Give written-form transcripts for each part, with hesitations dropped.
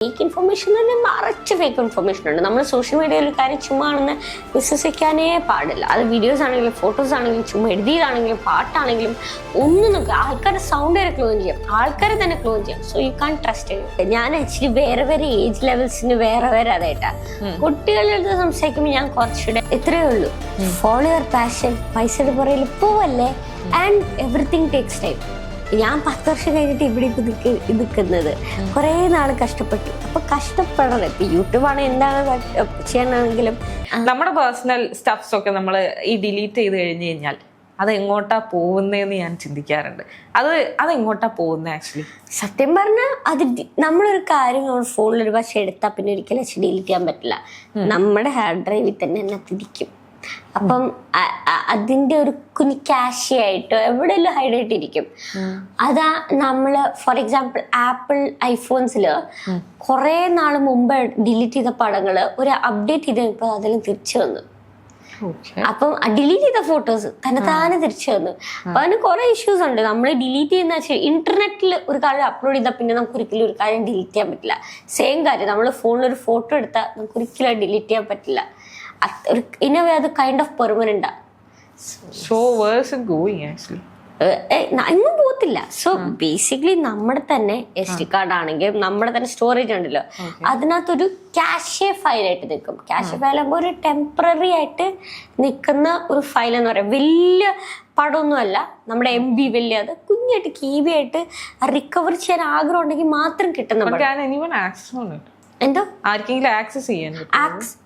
Fake information തന്നെ നിറച്ച് fake information ഉണ്ട്. നമ്മൾ സോഷ്യൽ മീഡിയയിൽ ഒരു കാര്യം ചുമ്മാ ആണെന്ന് വിശ്വസിക്കാനേ പാടില്ല. അത് വീഡിയോസ് ആണെങ്കിലും ഫോട്ടോസ് ആണെങ്കിലും ചുമ്മാ എഴുതിയതാണെങ്കിലും പാട്ടാണെങ്കിലും ഒന്നും നോക്കുക. ആൾക്കാരുടെ സൗണ്ട് വരെ ക്ലോൺ ചെയ്യാം, ആൾക്കാരെ തന്നെ ക്ലോൺ ചെയ്യാം. So you can trust it. ഞാൻ ആക്ച്വലി വേറെ വേറെ ഏജ് ലെവൽസിന് വേറെ അതായിട്ടാ കുട്ടികളുടെ അടുത്ത് സംസാരിക്കുമ്പോൾ ഞാൻ കുറച്ചുകൂടെ ഇത്രയേ ഉള്ളൂ. ഫോളോ യുവർ പാഷൻ, പൈസയുടെ പുറകിൽ പോവല്ലേ, ആൻഡ് എവറിത്തിങ് ടേക്സ് ടൈം. ഞാൻ 10 വർഷം കഴിഞ്ഞിട്ട് ഇവിടെ നിൽക്കുന്നത് കുറേ നാൾ കഷ്ടപ്പെട്ടു. അപ്പൊ കഷ്ടപ്പെടണം. ഇപ്പൊ യൂട്യൂബാണ് എന്താണ് ചെയ്യണമെങ്കിലും നമ്മുടെ പേഴ്സണൽ സ്റ്റഫ്സ് ഒക്കെ നമ്മൾ ഈ ഡിലീറ്റ് ചെയ്ത് കഴിഞ്ഞ് കഴിഞ്ഞാൽ അത് എങ്ങോട്ടാ പോകുന്നതെന്ന് ഞാൻ ചിന്തിക്കാറുണ്ട്. അത് എങ്ങോട്ടാ പോകുന്നത് ആക്ച്വലി? സത്യം പറഞ്ഞാൽ അത് നമ്മളൊരു കാര്യം ഫോണിൽ ഒരു പക്ഷെ എടുത്താൽ പിന്നെ ഒരിക്കലും ഡിലീറ്റ് ചെയ്യാൻ പറ്റില്ല. നമ്മുടെ ഹാർഡ് ഡ്രൈവിൽ തന്നെ തിരിക്കും. അപ്പം അതിന്റെ ഒരു കുഞ്ഞി ക്യാഷി ആയിട്ടോ എവിടെയെല്ലാം ഹൈഡ് ആയിട്ടിരിക്കും. അതാ നമ്മള് ഫോർ എക്സാമ്പിൾ ആപ്പിൾ ഐഫോൺസില് കുറെ നാൾ മുമ്പ് ഡിലീറ്റ് ചെയ്ത പടങ്ങള് ഒരു അപ്ഡേറ്റ് ചെയ്തപ്പോ അതിലും തിരിച്ചു വന്നു. അപ്പം ഡിലീറ്റ് ചെയ്ത ഫോട്ടോസ് തന്നെ തിരിച്ചു വന്നു. അപ്പൊ അതിന് കുറെ ഇഷ്യൂസ് ഉണ്ട്. നമ്മൾ ഡിലീറ്റ് ചെയ്യുന്ന ഇന്റർനെറ്റിൽ ഒരു കാര്യം അപ്ലോഡ് ചെയ്താൽ പിന്നെ നമുക്ക് ഒരിക്കലും ഒരു കാര്യം ഡിലീറ്റ് ചെയ്യാൻ പറ്റില്ല. സെയിം കാര്യം നമ്മൾ ഫോണിൽ ഒരു ഫോട്ടോ എടുത്താൽ നമുക്ക് ഒരിക്കലും ഡിലീറ്റ് ചെയ്യാൻ പറ്റില്ല. ഇനവേ അത് കൈൻഡ് ഓഫ് പെർമനന്റ്. എങ്ങും പോകത്തില്ല. സോ ബേസിക്കലി നമ്മുടെ തന്നെ SD കാർഡ് ആണെങ്കിലും നമ്മുടെ തന്നെ സ്റ്റോറേജ് ഉണ്ടല്ലോ, അതിനകത്തൊരു ക്യാഷെ ഫയൽ ആയിട്ട് നിൽക്കും. ക്യാഷെ ഫയൽ ആകുമ്പോൾ ഒരു ടെമ്പററി ആയിട്ട് നിൽക്കുന്ന ഒരു ഫയൽ എന്ന് പറയാം. വലിയ പടമൊന്നുമല്ല, നമ്മുടെ MB വലിയ, അത് കുഞ്ഞായിട്ട് KB ആയിട്ട് റിക്കവർ ചെയ്യാൻ ആഗ്രഹം ഉണ്ടെങ്കിൽ മാത്രം കിട്ടുന്ന എന്തോ ആർക്കെങ്കിലും ആക്സസ് ചെയ്യാൻ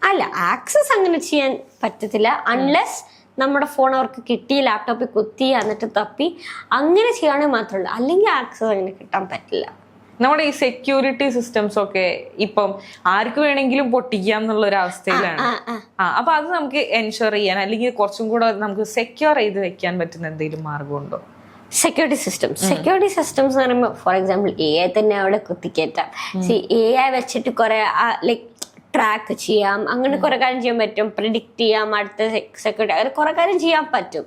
അല്ല, ആക്സസ് അങ്ങനെ ചെയ്യാൻ പറ്റത്തില്ല അൺലെസ് നമ്മുടെ ഫോൺ അവർക്ക് കിട്ടി ലാപ്ടോപ്പിൽ കുത്തി എന്നിട്ട് തപ്പി അങ്ങനെ ചെയ്യുകയാണെങ്കിൽ മാത്രമല്ല, അല്ലെങ്കിൽ ആക്സസ് അങ്ങനെ കിട്ടാൻ പറ്റില്ല. നമ്മുടെ ഈ സെക്യൂരിറ്റി സിസ്റ്റംസ് ഒക്കെ ഇപ്പം ആർക്ക് വേണമെങ്കിലും പൊട്ടിക്കാം എന്നുള്ള ഒരു അവസ്ഥയിലാണ്. അപ്പൊ അത് നമുക്ക് എൻഷുർ ചെയ്യാൻ അല്ലെങ്കിൽ കുറച്ചും കൂടെ നമുക്ക് സെക്യൂർ ചെയ്ത് വെക്കാൻ പറ്റുന്ന എന്തെങ്കിലും മാർഗമുണ്ടോ? സെക്യൂരിറ്റി സിസ്റ്റംസ് എന്ന് പറയുമ്പോൾ ഫോർ എക്സാമ്പിൾ AI തന്നെ അവിടെ കുത്തിക്കയറ്റാം. AI വെച്ചിട്ട് കുറെ ലൈക്ക് ട്രാക്ക് ചെയ്യാം, അങ്ങനെ കുറെ കാര്യം ചെയ്യാൻ പറ്റും. പ്രിഡിക്റ്റ് ചെയ്യാം അടുത്ത സെക്യൂരിറ്റി, അങ്ങനെ കുറെ കാര്യം ചെയ്യാൻ പറ്റും.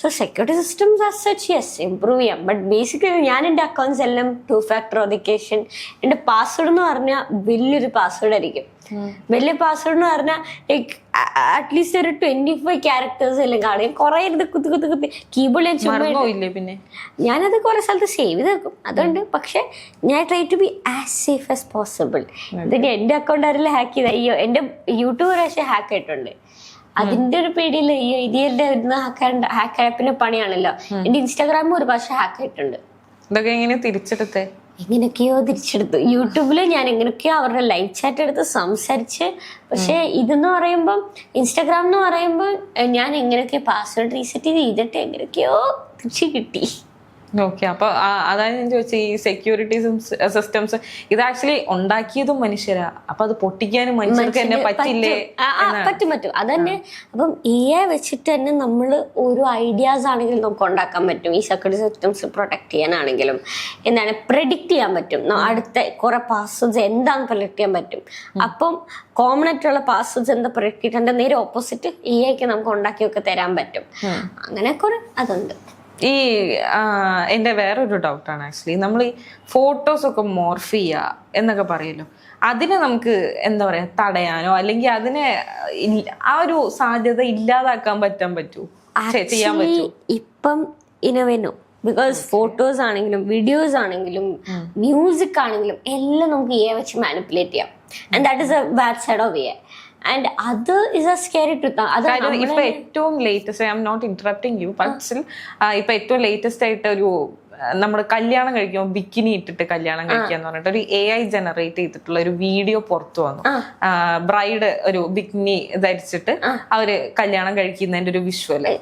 So security systems as such yes improve ചെയ്യാം. ബട്ട് ബേസിക്കലി ഞാൻ എൻ്റെ അക്കൗണ്ട്സ് എല്ലാം 2-factor authentication, എൻ്റെ പാസ്വേഡ് എന്ന് പറഞ്ഞാൽ വലിയൊരു പാസ്വേഡ് ആയിരിക്കും. വലിയ പാസ്വേഡ് എന്ന് പറഞ്ഞാൽ ലൈക്ക് അറ്റ്ലീസ്റ്റ് ഒരു 25 ക്യാരക്ടേഴ്സ് എല്ലാം കാണും. കുറെ കുത്തി കീബോർഡ് ഞാൻ ചുമ്മാ പിന്നെ ഞാനത് കുറെ സ്ഥലത്ത് സേവ് ചെയ്ത് വെക്കും. അതുകൊണ്ട് പക്ഷെ ഞാൻ try to be as safe as possible. ഇതിന് എൻ്റെ അക്കൗണ്ട് ആരെല്ലാം ഹാക്ക് ചെയ്ത അയ്യോ, എൻ്റെ യൂട്യൂബ് പ്രാവശ്യം ഹാക്ക് ആയിട്ടുണ്ട്. അതിന്റെ ഒരു പേടിയിൽ അയ്യോ ഇതിന്റെ ഹാക്ക് ആപ്പിന്റെ പണിയാണല്ലോ. എൻ്റെ ഇൻസ്റ്റാഗ്രാമും ഒരു പ്രാവശ്യം ഹാക്ക് ആയിട്ടുണ്ട്. ഇതൊക്കെ എങ്ങനെ തിരിച്ചെടുത്തേ? എങ്ങനെയൊക്കെയോ തിരിച്ചെടുത്തു. യൂട്യൂബില് ഞാൻ എങ്ങനെയൊക്കെയോ അവരുടെ ലൈവ് ചാറ്റ് എടുത്ത് സംസാരിച്ച്. പക്ഷെ ഇതെന്ന് പറയുമ്പം ഇൻസ്റ്റാഗ്രാം എന്ന് പറയുമ്പോൾ ഞാൻ എങ്ങനെയൊക്കെയോ പാസ്വേഡ് റീസെറ്റ് ചെയ്തിട്ട് എങ്ങനെയൊക്കെയോ തിരിച്ച് കിട്ടി. ഓക്കെ, അപ്പൊ അതായത് ഞാൻ ചോദിച്ച ഈ സെക്യൂരിറ്റി സിസ്റ്റംസ് ഇത് ആക്ച്വലി ഉണ്ടാക്കിയതും മനുഷ്യരാ. അപ്പൊ അത് പൊട്ടിക്കാനും മനുഷ്യർക്ക് തന്നെ പറ്റില്ലേ? പറ്റും. അതന്നെ. അപ്പം AI വെച്ചിട്ട് തന്നെ നമ്മൾ ഓരോ ഐഡിയാസ് ആണെങ്കിലും നമുക്ക് ഉണ്ടാക്കാൻ പറ്റും. ഈ സെക്യൂരിറ്റി സിസ്റ്റംസ് പ്രൊട്ടക്ട് ചെയ്യാനാണെങ്കിലും എന്താണ് പ്രെഡിക്റ്റ് ചെയ്യാൻ പറ്റും. അടുത്ത കുറെ പാസ്വേഡ്സ് എന്താണെന്ന് പ്രൊഡക്ട് ചെയ്യാൻ പറ്റും. അപ്പം കോമൺ ആയിട്ടുള്ള പാസ്വേഡ്സ് എന്താ പ്രൊഡക്ട് ചെയ്തിട്ട് നേരെ ഓപ്പോസിറ്റ് AIക്ക് നമുക്ക് ഉണ്ടാക്കിയൊക്കെ തരാൻ പറ്റും. അങ്ങനെ കുറെ അതുണ്ട്. ഈ എൻ്റെ വേറൊരു ഡൗട്ടാണ് ആക്ച്വലി, നമ്മൾ ഈ ഫോട്ടോസ് ഒക്കെ മോർഫ് ചെയ്യുക എന്നൊക്കെ പറയല്ലോ, അതിനെ നമുക്ക് എന്താ പറയാ തടയാനോ അല്ലെങ്കിൽ അതിനെ ആ ഒരു സാധ്യത ഇല്ലാതാക്കാൻ പറ്റുമോ? ചെയ്യാൻ പറ്റുമോ? ഇപ്പം ഇനോവേനോ, ബിക്കോസ് ഫോട്ടോസ് ആണെങ്കിലും വീഡിയോസ് ആണെങ്കിലും മ്യൂസിക് ആണെങ്കിലും എല്ലാം നമുക്ക് AI വെച്ച് മാനിപ്പുലേറ്റ് ചെയ്യാം. And that is a bad side of AI. And അത് ഇസ് എ സ്കേറി ട്രൂത്ത്. ഇപ്പൊ ഏറ്റവും latest, I am not interrupting you, but still ഇപ്പൊ ഏറ്റവും ലേറ്റസ്റ്റ് ആയിട്ട് ഒരു നമ്മൾ കല്യാണം കഴിക്കുമ്പോൾ ബിക്കിനി ഇട്ടിട്ട് കല്യാണം കഴിക്കുക എന്ന് പറഞ്ഞിട്ട് ഒരു AI ജനറേറ്റ് ചെയ്തിട്ടുള്ള ഒരു വീഡിയോ പുറത്തു വന്നു. ബ്രൈഡ് ഒരു ബിക്കിനി ധരിച്ചിട്ട് അവര് കല്യാണം കഴിക്കുന്നതിന്റെ ഒരു വിഷ്വല്.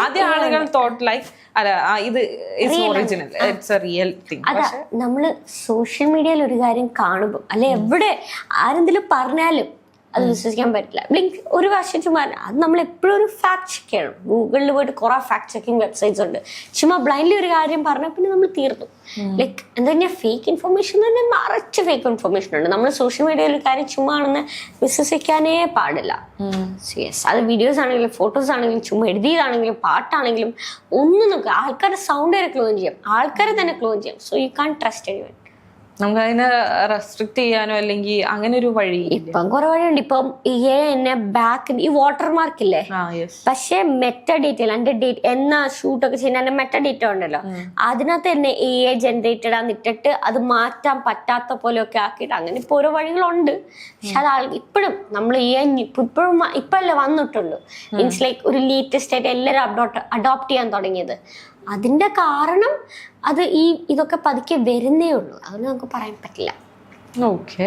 ആദ്യ ആളുകൾ തോട്ട് ലൈക്ക് അല്ല ഇത് original, it's A real thing. നമ്മള് സോഷ്യൽ മീഡിയയിൽ ഒരു കാര്യം കാണുമ്പോൾ അല്ലെ എവിടെ ആരെന്തെങ്കിലും പറഞ്ഞാലും അത് വിശ്വസിക്കാൻ പറ്റില്ല. ലൈക്ക് ഒരു വർഷം ചുമ്മാ അത് നമ്മൾ എപ്പോഴും ഒരു ഫാക്ട് ചെക്ക് ചെയ്യണം. ഗൂഗിളിൽ പോയിട്ട് കുറെ ഫാക്ട് ചെക്കിംഗ് വെബ്സൈറ്റ്സ് ഉണ്ട്. ചുമ്മാ ബ്ലൈൻഡ്ലി ഒരു കാര്യം പറഞ്ഞാൽ പിന്നെ നമ്മൾ തീർന്നു. ലൈക്ക് എന്താ പറഞ്ഞാൽ ഫേക്ക് ഇൻഫർമേഷൻ തന്നെ നിറച്ച് ഫേക്ക് ഇൻഫർമേഷൻ ഉണ്ട്. നമ്മൾ സോഷ്യൽ മീഡിയയിൽ ഒരു കാര്യം ചുമ്മാ ആണെന്ന് വിശ്വസിക്കാനേ പാടില്ല. യെസ്, അത് വീഡിയോസ് ആണെങ്കിലും ഫോട്ടോസ് ആണെങ്കിലും ചുമ്മാ എഴുതിയതാണെങ്കിലും പാട്ടാണെങ്കിലും ഒന്നും നോക്കുക. ആൾക്കാരുടെ സൗണ്ട് വരെ ക്ലോൺ ചെയ്യാം, ആൾക്കാരെ തന്നെ ക്ലോൺ ചെയ്യാം. So you can trust anyone. നമുക്ക് അതിനെ റെസ്ട്രിക്ട് ചെയ്യാനോ അല്ലെങ്കിൽ അങ്ങനെ ഒരു വഴി? ഇപ്പം കുറെ വഴിയുണ്ട്. ഇപ്പം എന്നെ ബാക്ക് ഈ വാട്ടർ മാർക്ക് ഇല്ലേ, പക്ഷെ മെറ്റ ഡീറ്റെയിൽ എന്റെ ഡേറ്റ് എന്നാ ഷൂട്ടൊക്കെ ചെയ്യുന്ന എന്റെ മെറ്റ ഡീറ്റ ഉണ്ടല്ലോ, അതിനകത്ത് തന്നെ AI ജനറേറ്റഡ് ആന്നിട്ടിട്ട് അത് മാറ്റാൻ പറ്റാത്ത പോലെയൊക്കെ ആക്കിയിട്ട് അങ്ങനെ ഇപ്പൊ ഓരോ വഴികളുണ്ട്. പക്ഷെ അത് ഇപ്പോഴും നമ്മൾ ഇപ്പോഴും ഇപ്പല്ലേ വന്നിട്ടുള്ളൂ. മീൻസ് ലൈക്ക് ഒരു ലേറ്റസ്റ്റ് ആയിട്ട് എല്ലാവരും അഡോപ്റ്റ് ചെയ്യാൻ തുടങ്ങിയത്. അതിന്റെ കാരണം അത് ഇതൊക്കെ പതുക്കെ വരുന്നേ ഉള്ളൂ, അതൊന്നും നമുക്ക് പറയാൻ പറ്റില്ല. ഓക്കെ.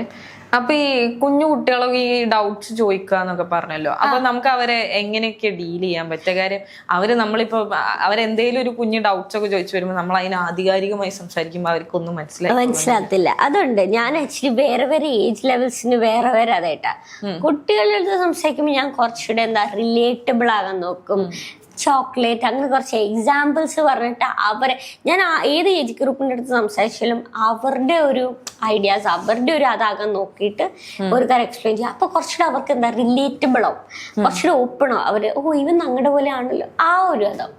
അപ്പൊ ഈ കുഞ്ഞു കുട്ടികളൊക്കെ ഈ ഡൗട്ട്സ് ചോദിക്കുക എന്നൊക്കെ പറഞ്ഞല്ലോ, അപ്പൊ നമുക്ക് അവരെ എങ്ങനെയൊക്കെ ഡീൽ ചെയ്യാൻ പറ്റുക? കാര്യം നമ്മളിപ്പോ അവരെന്തെങ്കിലും ഒരു കുഞ്ഞു ഡൗട്ട്സ് ഒക്കെ ചോദിച്ചു വരുമ്പോൾ നമ്മൾ അതിന് ആധികാരികമായി സംസാരിക്കുമ്പോൾ അവർക്കൊന്നും മനസ്സിലാകത്തില്ല. അതുകൊണ്ട് ഞാൻ ആക്ച്വലി വേറെ വേറെ ഏജ് ലെവൽസിന് വേറെ വേറെ അതായിട്ടാ കുട്ടികളുടെ അടുത്ത് സംസാരിക്കുമ്പോൾ ഞാൻ കുറച്ചുകൂടെ റിലേറ്റബിൾ ആകാൻ നോക്കും. ചോക്ലേറ്റ് അങ്ങനെ കുറച്ച് എക്സാമ്പിൾസ് പറഞ്ഞിട്ട് ഞാൻ ഏത് ഏജ് ഗ്രൂപ്പിന്റെ അടുത്ത് സംസാരിച്ചാലും അവരുടെ ഒരു ഐഡിയാസ്, അവരുടെ ഒരു അതാകാൻ നോക്കിയിട്ട് ഒരു കാര്യം എക്സ്പ്ലെയിൻ ചെയ്യും. അപ്പൊ കുറച്ചുകൂടെ അവർക്ക് റിലേറ്റബിൾ ആവും, കുറച്ചുകൂടെ ഓപ്പൺ ആവും. അവര് ഇവൻ ഞങ്ങളുടെ പോലെ ആണല്ലോ, ആ ഒരു അതാവും.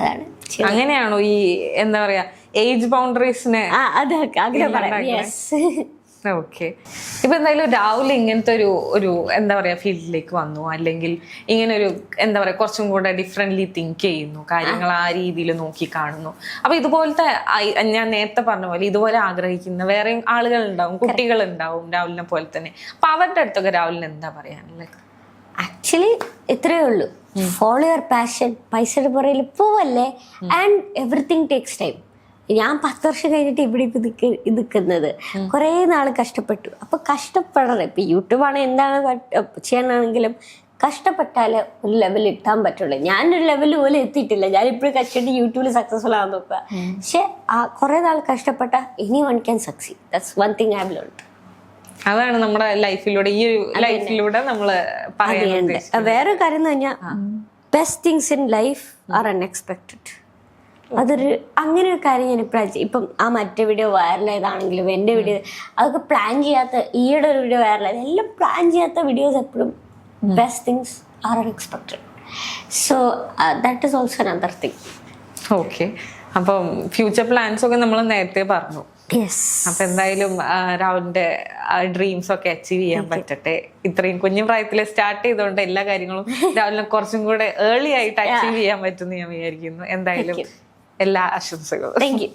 അതാണ്. അങ്ങനെയാണോ ഈ എന്താ പറയാ ഏജ് ബൗണ്ടറീസിനെ? അതൊക്കെ അങ്ങനെ പറയാം. ഓക്കെ. ഇപ്പൊ എന്തായാലും രാഹുൽ ഇങ്ങനത്തെ ഒരു എന്താ പറയാ ഫീൽഡിലേക്ക് വന്നു, അല്ലെങ്കിൽ ഇങ്ങനെ ഒരു എന്താ പറയാ കുറച്ചും കൂടെ ഡിഫറെന്റ്ലി തിങ്ക് ചെയ്യുന്നു, കാര്യങ്ങൾ ആ രീതിയിൽ നോക്കി കാണുന്നു. അപ്പൊ ഇതുപോലത്തെ ഞാൻ നേരത്തെ പറഞ്ഞ പോലെ ഇതുപോലെ ആഗ്രഹിക്കുന്ന വേറെ ആളുകൾ ഉണ്ടാവും, കുട്ടികൾ ഉണ്ടാവും രാഹുലിനെ പോലെ തന്നെ. അപ്പൊ അവരുടെ അടുത്തൊക്കെ രാഹുലിന് എന്താ പറയാനുള്ളത്? ആക്ച്വലി ഇത്രയേ ഉള്ളൂ, ഫോളോ യുവർ പാഷൻ. പൈസയുടെ പുറകിൽ പോവല്ലേ, ആൻഡ് എവറിത്തിങ് ടേക്സ് ടൈം. ഞാൻ 10 വർഷം കഴിഞ്ഞിട്ട് ഇവിടെ നിൽക്കുന്നത് കുറേ നാൾ കഷ്ടപ്പെട്ടു. അപ്പൊ കഷ്ടപ്പെടണം. ഇപ്പൊ യൂട്യൂബാണ് എന്താണ് ചെയ്യാനാണെങ്കിലും കഷ്ടപ്പെട്ടാല് ഒരു ലെവൽ എത്താൻ പറ്റുള്ളൂ. ഞാനൊരു ലെവൽ പോലും എത്തിയിട്ടില്ല. ഞാനിപ്പോഴും കഷ്ടപ്പെട്ട് യൂട്യൂബിൽ സക്സസ്ഫുൾ ആകാൻ നോക്കുക. പക്ഷെ കുറെ നാൾ കഷ്ടപ്പെട്ട anyone can succeed. That's one thing I have learned. അതാണ് നമ്മുടെ ലൈഫിലൂടെ ഈ ഒരു ലൈഫിലൂടെ നമ്മള് പറയുന്നത്. വേറൊരു കാര്യം എന്ന് പറഞ്ഞാൽ best things in life are unexpected. അതൊരു അങ്ങനെ ഒരു കാര്യം ഞാൻ ഇപ്പം ആ മറ്റേ വീഡിയോ വൈറലായതാണെങ്കിലും എൻ്റെ വീഡിയോ അതൊക്കെ പ്ലാൻ ചെയ്യാത്ത, ഈയുടെ ഒരു വീഡിയോ വൈറലായത്, എല്ലാം പ്ലാൻ ചെയ്യാത്ത വീഡിയോസ് എപ്പോഴും best things are unexpected. So that is also another thing. Okay. അപ്പം ഫ്യൂച്ചർ പ്ലാൻസ് ഒക്കെ നമ്മൾ നേരത്തെ പറഞ്ഞു. അപ്പൊ എന്തായാലും രാഹുലിന്റെ ഡ്രീംസ് ഒക്കെ അച്ചീവ് ചെയ്യാൻ പറ്റട്ടെ. ഇത്രയും കുഞ്ഞു പ്രായത്തിൽ സ്റ്റാർട്ട് ചെയ്തുകൊണ്ട് എല്ലാ കാര്യങ്ങളും രാഹുലിനെ കുറച്ചും കൂടെ ഏർലി ആയിട്ട് അച്ചീവ് ചെയ്യാൻ പറ്റുമെന്ന് ഞാൻ വിചാരിക്കുന്നു. എന്തായാലും എല്ലാ ആശംസകളും. Thank you.